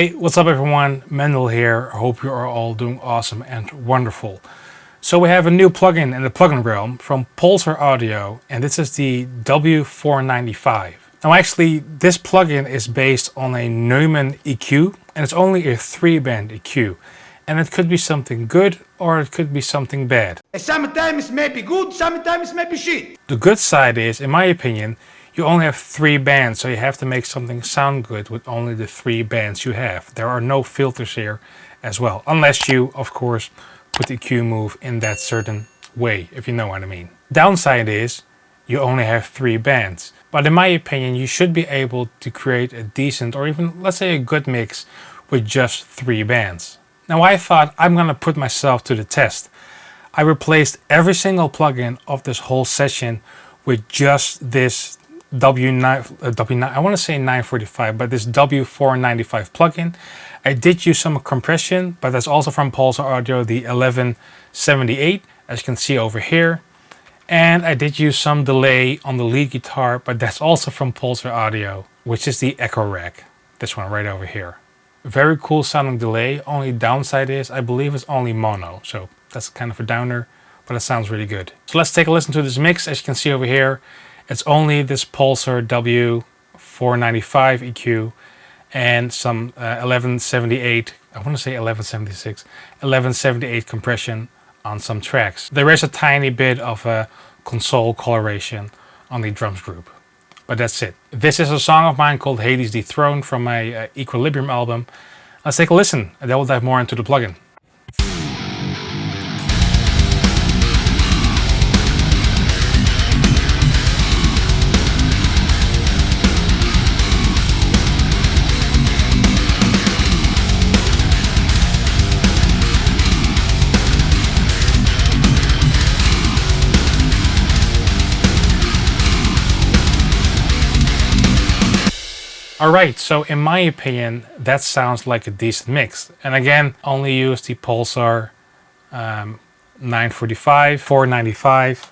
Hey, what's up everyone? Mendel here. I hope you are all doing awesome and wonderful. So we have a new plugin in the plugin realm from Pulsar Audio, and this is the W495. Now actually, this plugin is based on a Neumann EQ, and it's only a 3-band EQ. And it could be something good, or it could be something bad. Sometimes it may be good, sometimes it may be shit. The good side is, in my opinion, you only have 3 bands, so you have to make something sound good with only the 3 bands you have. There are no filters here as well, unless you, of course, put the EQ move in that certain way, if you know what I mean. Downside is, you only have 3 bands. But in my opinion, you should be able to create a decent, or even, let's say, a good mix with just 3 bands. Now I thought I'm gonna put myself to the test. I replaced every single plugin of this whole session with just this W9, I want to say 945, but this W495 plugin. I did use some compression, but that's also from Pulsar Audio, the 1178, as you can see over here. And I did use some delay on the lead guitar, but that's also from Pulsar Audio, which is the Echo Rack, this one right over here. Very cool sounding delay. Only downside is, I believe it's only mono, so that's kind of a downer, but it sounds really good. So let's take a listen to this mix. As you can see over here, it's only this Pulsar W495 EQ and some 1178, I want to say 1176, 1178 compression on some tracks. There is a tiny bit of a console coloration on the drums group, but that's it. This is a song of mine called Hades Dethroned from my Equilibrium album. Let's take a listen, and then we'll dive more into the plugin. Alright, so in my opinion, that sounds like a decent mix. And again, only use the Pulsar 945, 495,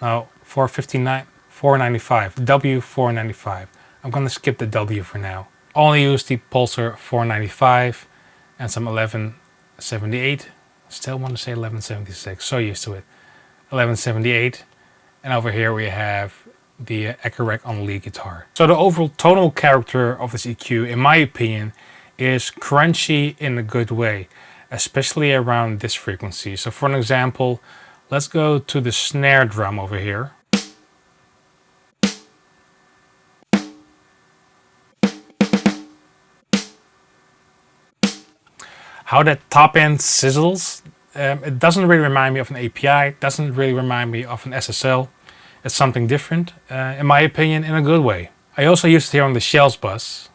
no, 459, 495, W495. I'm gonna skip the W for now. Only use the Pulsar 495 and some 1178. Still want to say 1176, so used to it. 1178, and over here we have the Echo Rack on the lead guitar. So the overall tonal character of this EQ, in my opinion, is crunchy in a good way, especially around this frequency. So for an example, let's go to the snare drum over here. How that top end sizzles, it doesn't really remind me of an API, it doesn't really remind me of an SSL. It's something different, in my opinion, in a good way. I also used it here on the Shells bus.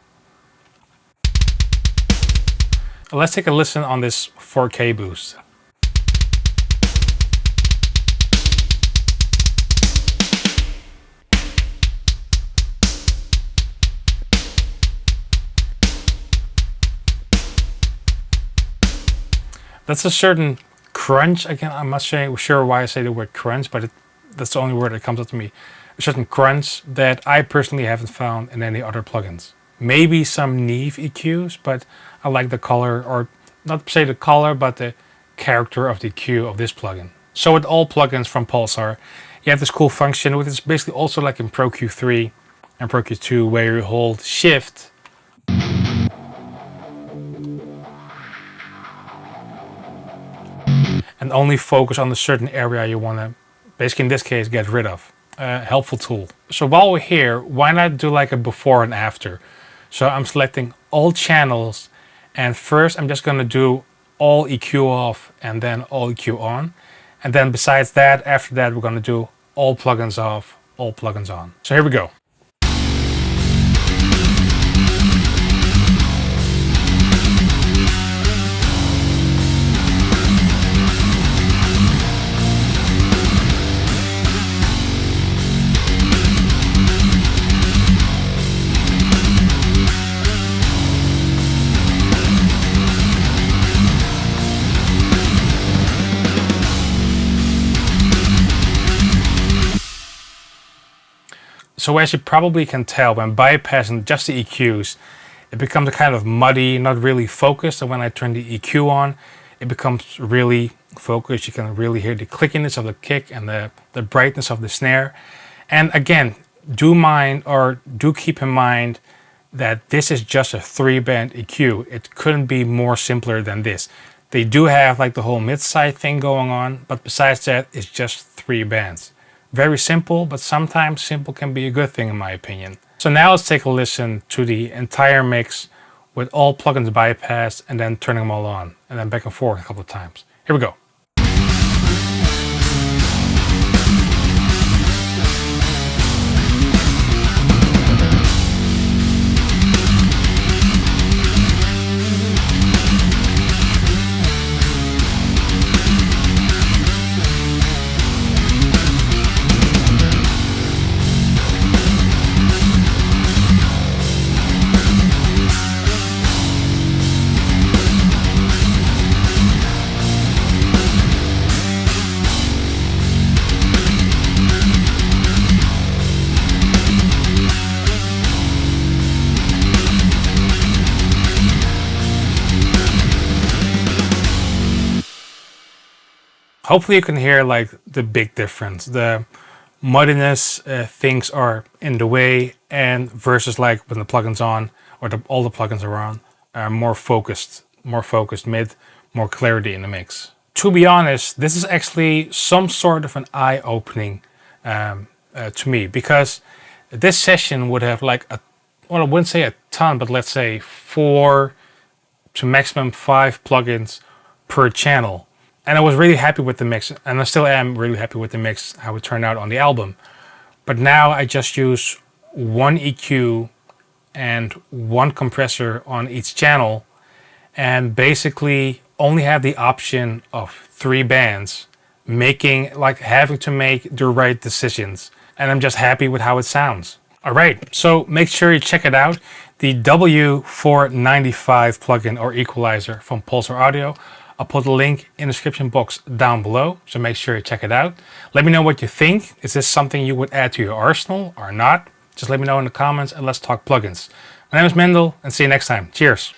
Let's take a listen on this 4K boost. That's a certain crunch. Again, I'm not sure why I say the word crunch, but that's the only word that comes up to me. A certain crunch that I personally haven't found in any other plugins. Maybe some Neve EQs, but I like the color, or not to say the color, but the character of the EQ of this plugin. So with all plugins from Pulsar, you have this cool function, which is basically also like in Pro Q3 and Pro Q2, where you hold Shift and only focus on a certain area you want to, basically in this case, get rid of. Helpful tool. So while we're here, why not do like a before and after? So I'm selecting all channels, and first I'm just going to do all EQ off and then all EQ on. And then besides that, after that, we're going to do all plugins off, all plugins on. So here we go. So as you probably can tell, when bypassing just the EQs, it becomes kind of muddy, not really focused. And when I turn the EQ on, it becomes really focused. You can really hear the clickiness of the kick and the brightness of the snare. And again, do keep in mind that this is just a 3-band EQ. It couldn't be more simpler than this. They do have like the whole mid-side thing going on, but besides that, it's just 3 bands. Very simple, but sometimes simple can be a good thing in my opinion. So now let's take a listen to the entire mix with all plugins bypassed and then turning them all on and then back and forth a couple of times. Here we go. Hopefully you can hear like the big difference. The muddiness, things are in the way, and versus like when the plugin's on or all the plugins are on, more focused mid, more clarity in the mix. To be honest, this is actually some sort of an eye-opening to me, because this session would have like well, I wouldn't say a ton, but let's say 4 to maximum 5 plugins per channel. And I was really happy with the mix, and I still am really happy with the mix, how it turned out on the album. But now I just use 1 EQ and 1 compressor on each channel, and basically only have the option of 3 bands, having to make the right decisions. And I'm just happy with how it sounds. All right, so make sure you check it out. The W495 plugin or equalizer from Pulsar Audio. I'll put a link in the description box down below, so make sure you check it out. Let me know what you think. Is this something you would add to your arsenal or not? Just let me know in the comments and let's talk plugins. My name is Mendel, and see you next time. Cheers.